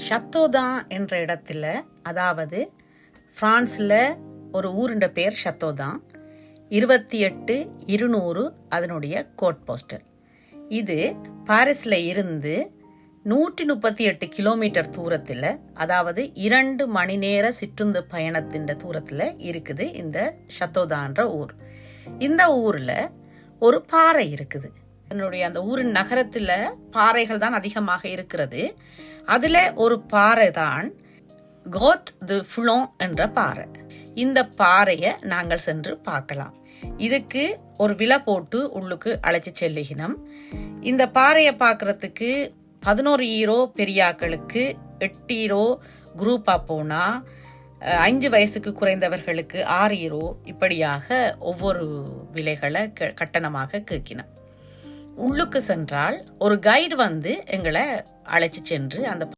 ஷத்தோதான் என்ற இடத்துல, அதாவது பிரான்ஸில் ஒரு ஊருண்ட பேர் ஷத்தோதான், 28,200 அதனுடைய கோட் போஸ்டல். இது பாரிஸில் இருந்து 138 கிலோமீட்டர் தூரத்தில், அதாவது 2 மணி நேர சிற்றுந்து பயணத்தின் தூரத்தில் இருக்குது இந்த ஷத்தோதான்ற ஊர். இந்த ஊரில் ஒரு பாறை இருக்குது. என்னுடைய அந்த ஊரின் நகரத்தில் பாறைகள் தான் அதிகமாக இருக்கிறது. அதில் ஒரு பாறை தான் கோட் து ஃபுளோன் என்ற பாறை. இந்த பாறையை நாங்கள் சென்று பார்க்கலாம். இதுக்கு ஒரு விலை போட்டு உள்ளுக்கு அழைச்சி செல்லுகினோம். இந்த பாறையை பார்க்கறதுக்கு 11 ஈரோ பெரியாக்களுக்கு, 8 ஈரோ குரூப்பாக போனால், 5 வயசுக்கு குறைந்தவர்களுக்கு 6 ஈரோ, இப்படியாக ஒவ்வொரு விலைகளை கட்டணமாக கேட்கினோம். உள்ளுக்கு சென்றால் ஒரு கைடு வந்து எங்களை அழைச்சி சென்று அந்த